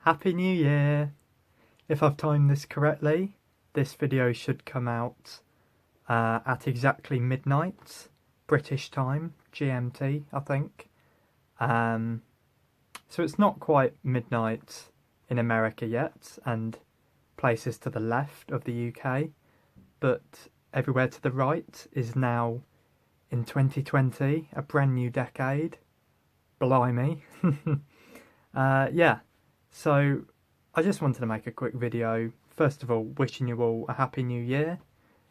Happy New Year! If I've timed this correctly, this video should come out at exactly midnight, British time, GMT, I think. So it's not quite midnight in America yet, and places to the left of the UK, but everywhere to the right is now in 2020, a brand new decade. Blimey. Yeah, so I just wanted to make a quick video. First of all, wishing you all a happy new year,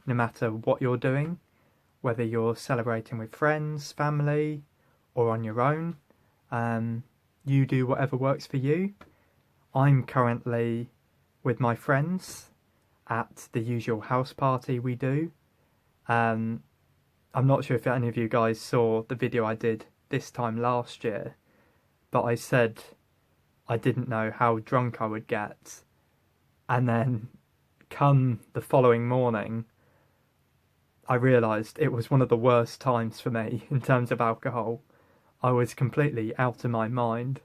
no matter what you're doing, whether you're celebrating with friends, family, or on your own. You do whatever works for you. I'm currently with my friends at the usual house party we do. I'm not sure if any of you guys saw the video I did this time last year, but I said I didn't know how drunk I would get, and then come the following morning I realised it was one of the worst times for me in terms of alcohol. I was completely out of my mind,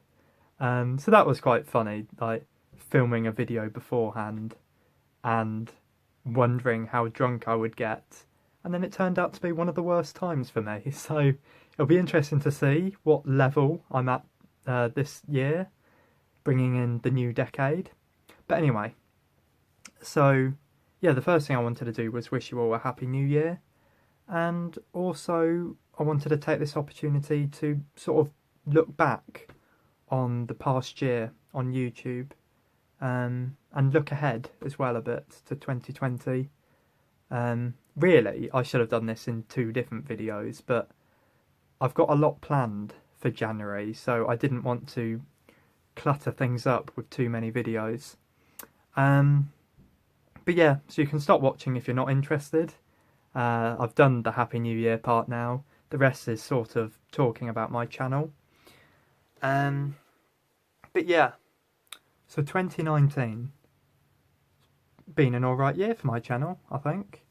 so that was quite funny, like filming a video beforehand and wondering how drunk I would get, and then it turned out to be one of the worst times for me. So it'll be interesting to see what level I'm at this year, bringing in the new decade. But anyway, so yeah, the first thing I wanted to do was wish you all a happy new year, and also I wanted to take this opportunity to sort of look back on the past year on YouTube, and look ahead as well a bit to 2020. Really, I should have done this in two different videos, but I've got a lot planned for January, so I didn't want to clutter things up with too many videos. But yeah, so you can stop watching if you're not interested. I've done the Happy New Year part now. The rest is sort of talking about my channel. But yeah, so 2019 been an alright year for my channel, I think.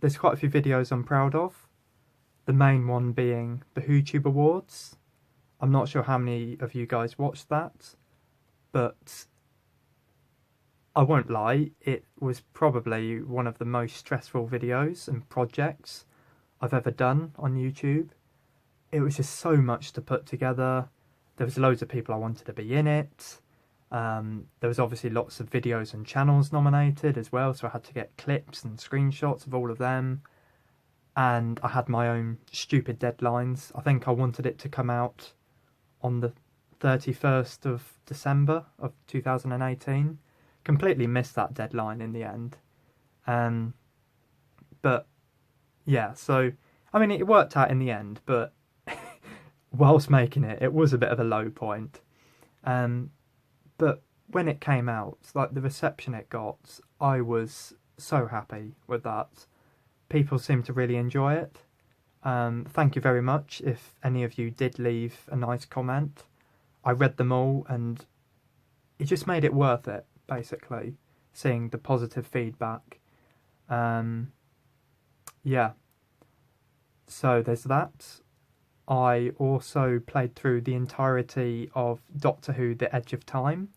There's quite a few videos I'm proud of. The main one being the WhoTube Awards. I'm not sure how many of you guys watched that, but I won't lie, it was probably one of the most stressful videos and projects I've ever done on YouTube. It was just so much to put together. There was loads of people I wanted to be in it. There was obviously lots of videos and channels nominated as well, so I had to get clips and screenshots of all of them. And I had my own stupid deadlines. I think I wanted it to come out on the 31st of December of 2018. Completely missed that deadline in the end. But yeah, so I mean, it worked out in the end, but whilst making it, it was a bit of a low point. But when it came out, like the reception it got, I was so happy with that. People seemed to really enjoy it. Thank you very much if any of you did leave a nice comment. I read them all, and it just made it worth it, basically, seeing the positive feedback. Yeah, so there's that. I also played through the entirety of Doctor Who: The Edge of Time,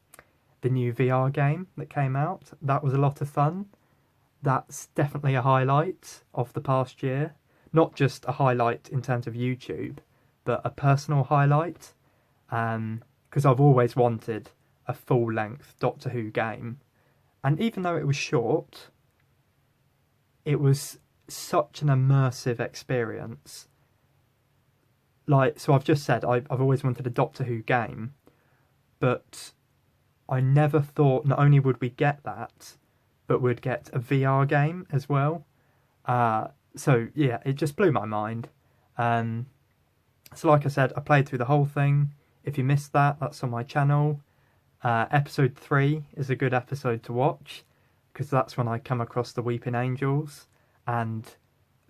the new VR game that came out. That was a lot of fun. That's definitely a highlight of the past year. Not just a highlight in terms of YouTube, but a personal highlight. Because I've always wanted a full-length Doctor Who game. And even though it was short, it was such an immersive experience. Like, so I've just said I've always wanted a Doctor Who game, but I never thought not only would we get that, but we'd get a VR game as well. So yeah, it just blew my mind. So like I said, I played through the whole thing. If you missed that, that's on my channel. Episode 3 is a good episode to watch, because that's when I come across the Weeping Angels, and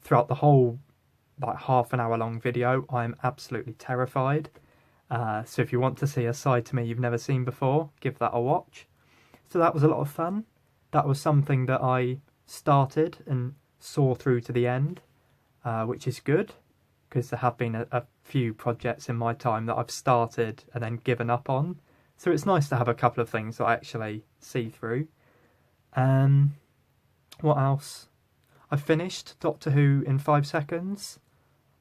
throughout the whole like half an hour long video, I'm absolutely terrified. So if you want to see a side to me you've never seen before, give that a watch. So that was a lot of fun. That was something that I started and saw through to the end, which is good, because there have been a few projects in my time that I've started and then given up on. So it's nice to have a couple of things that I actually see through. What else? I finished Doctor Who in 5 seconds.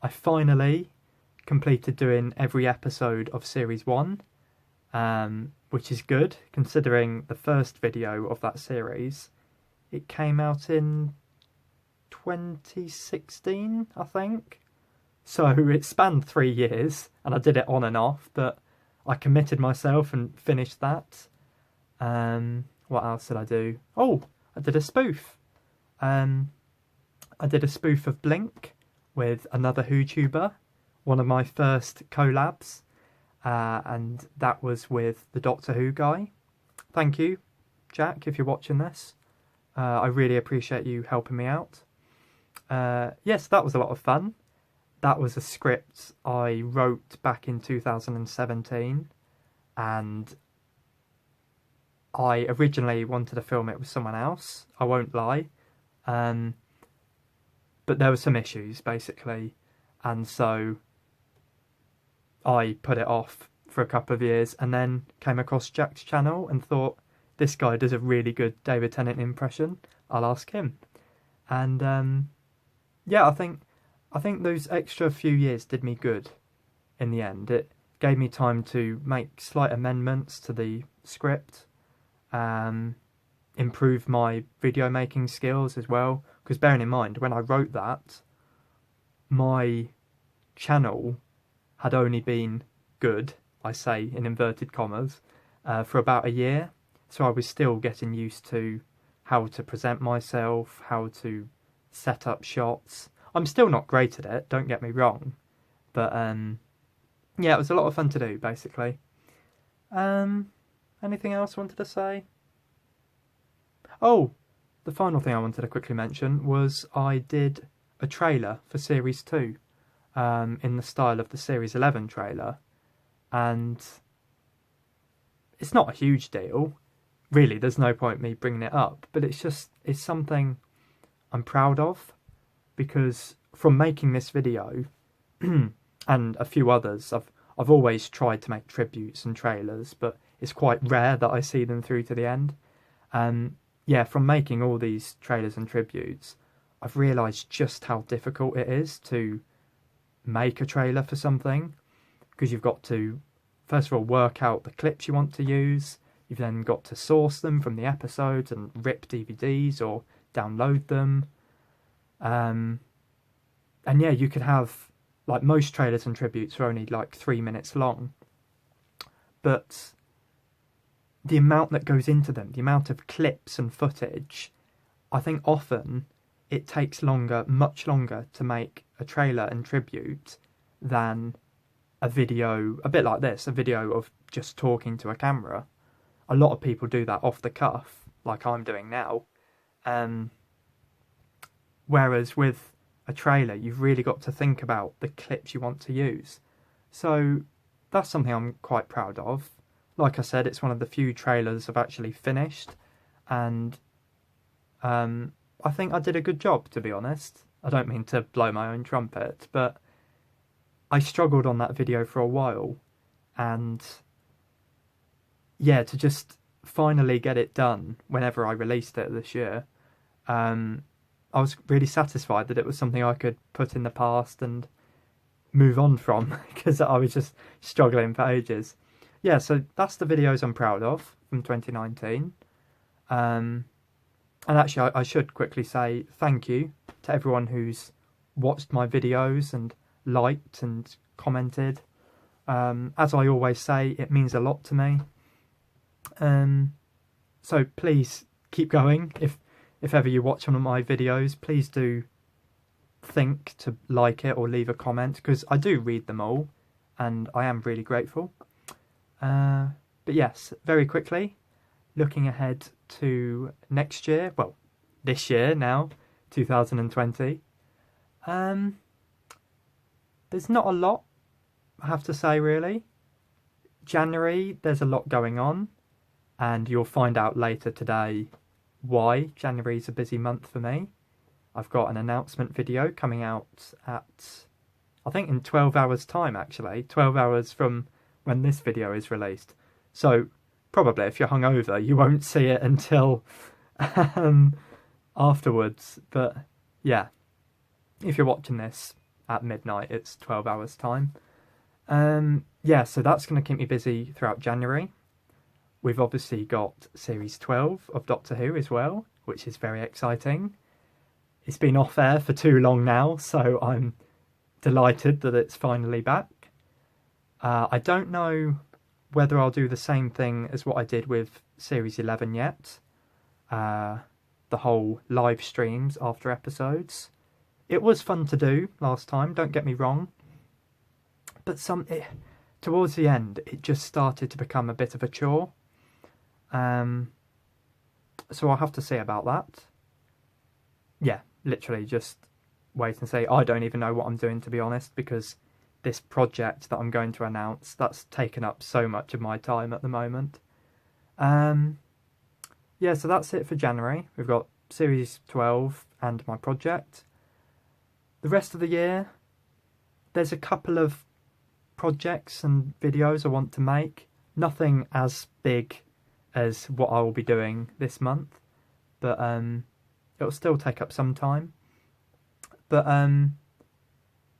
I finally completed doing every episode of Series 1, which is good, considering the first video of that series, it came out in 2016, I think. So it spanned 3 years, and I did it on and off, but I committed myself and finished that. What else did I do? Oh, I did a spoof. I did a spoof of Blink with another WhoTuber, one of my first collabs, and that was with the Doctor Who guy. Thank you, Jack, if you're watching this. I really appreciate you helping me out. Yes, that was a lot of fun. That was a script I wrote back in 2017, and I originally wanted to film it with someone else, I won't lie. But there were some issues, basically, and so I put it off for a couple of years and then came across Jack's channel and thought, this guy does a really good David Tennant impression, I'll ask him. And yeah, I think those extra few years did me good in the end. It gave me time to make slight amendments to the script, improve my video making skills as well, because bearing in mind, when I wrote that, my channel had only been good, I say in inverted commas, for about a year. So I was still getting used to how to present myself, how to set up shots. I'm still not great at it, don't get me wrong, but yeah, it was a lot of fun to do, basically. Anything else I wanted to say? Oh, the final thing I wanted to quickly mention was I did a trailer for Series 2 in the style of the Series 11 trailer, and it's not a huge deal. Really, there's no point me bringing it up, but it's something I'm proud of, because from making this video and a few others, I've always tried to make tributes and trailers, but it's quite rare that I see them through to the end. Yeah, from making all these trailers and tributes, I've realised just how difficult it is to make a trailer for something, because you've got to, first of all, work out the clips you want to use. You've then got to source them from the episodes and rip DVDs or download them. And yeah, you could have, like, most trailers and tributes are only like 3 minutes long, but the amount that goes into them, the amount of clips and footage, I think often it takes longer, much longer, to make a trailer and tribute than a video, a bit like this, a video of just talking to a camera. A lot of people do that off the cuff, like I'm doing now. Whereas with a trailer, you've really got to think about the clips you want to use. So that's something I'm quite proud of. Like I said, it's one of the few trailers I've actually finished, and I think I did a good job, to be honest. I don't mean to blow my own trumpet, but I struggled on that video for a while, and yeah, to just finally get it done whenever I released it this year, I was really satisfied that it was something I could put in the past and move on from, because I was just struggling for ages. Yeah, so that's the videos I'm proud of from 2019. And actually, I should quickly say thank you to everyone who's watched my videos and liked and commented. As I always say, it means a lot to me. So please keep going. If ever you watch one of my videos, please do think to like it or leave a comment, because I do read them all and I am really grateful. But yes, very quickly, looking ahead to next year, well, this year now, 2020. There's not a lot, I have to say, really. January, there's a lot going on, and you'll find out later today why January's a busy month for me. I've got an announcement video coming out at I think in 12 hours time actually, 12 hours from when this video is released. So probably if you're hungover you won't see it until afterwards, but yeah, if you're watching this at midnight it's 12 hours time. Yeah, so that's going to keep me busy throughout January. We've obviously got series 12 of Doctor Who as well, which is very exciting. It's been off air for too long now, so I'm delighted that it's finally back. I don't know whether I'll do the same thing as what I did with series 11 yet. The whole live streams after episodes. It was fun to do last time, don't get me wrong. But towards the end, it just started to become a bit of a chore. So I'll have to see about that. Yeah, literally just wait and see. I don't even know what I'm doing, to be honest, because this project that I'm going to announce, that's taken up so much of my time at the moment. Yeah, so that's it for January. We've got series 12 and my project. The rest of the year, there's a couple of projects and videos I want to make. Nothing as big as what I will be doing this month, but it'll still take up some time. But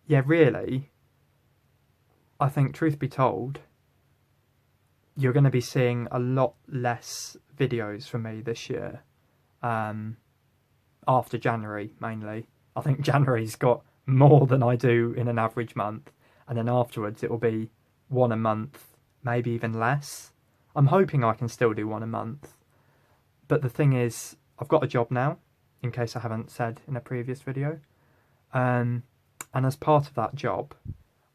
yeah, really, I think truth be told, you're going to be seeing a lot less videos from me this year, after January mainly. I think January's got more than I do in an average month, and then afterwards it will be one a month, maybe even less. I'm hoping I can still do one a month, but the thing is, I've got a job now, in case I haven't said in a previous video, and as part of that job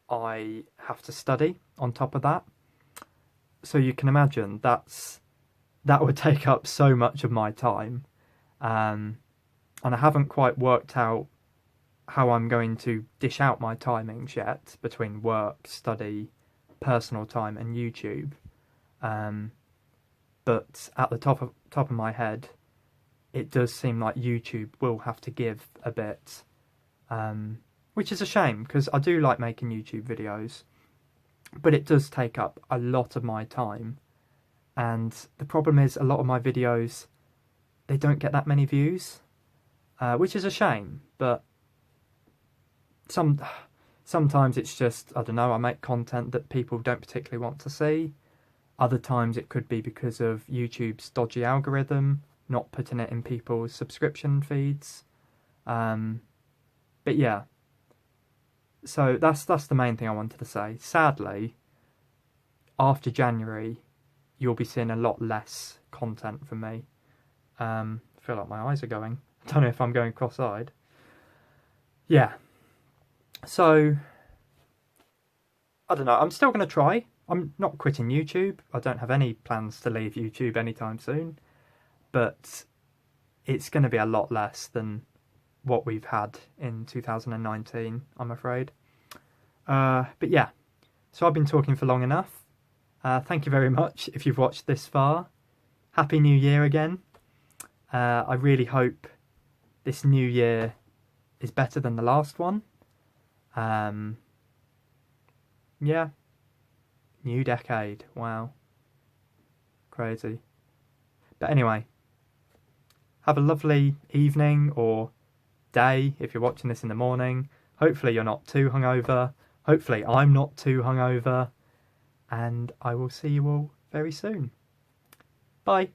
I have to study on top of that. So you can imagine that would take up so much of my time, and I haven't quite worked out how I'm going to dish out my timings yet between work, study, personal time and YouTube. But at the top of my head, it does seem like YouTube will have to give a bit, which is a shame because I do like making YouTube videos, but it does take up a lot of my time. And the problem is a lot of my videos, they don't get that many views, which is a shame, but sometimes it's just, I don't know, I make content that people don't particularly want to see. Other times it could be because of YouTube's dodgy algorithm, not putting it in people's subscription feeds. But yeah, so that's the main thing I wanted to say. Sadly, after January, you'll be seeing a lot less content from me. I feel like my eyes are going. I don't know if I'm going cross-eyed. Yeah. So, I don't know. I'm still going to try. I'm not quitting YouTube. I don't have any plans to leave YouTube anytime soon. But it's going to be a lot less than what we've had in 2019, I'm afraid. But yeah. So I've been talking for long enough. Thank you very much if you've watched this far. Happy New Year again. I really hope this new year is better than the last one. Yeah. New decade. Wow. Crazy. But anyway, have a lovely evening or day if you're watching this in the morning. Hopefully you're not too hungover. Hopefully I'm not too hungover. And I will see you all very soon. Bye.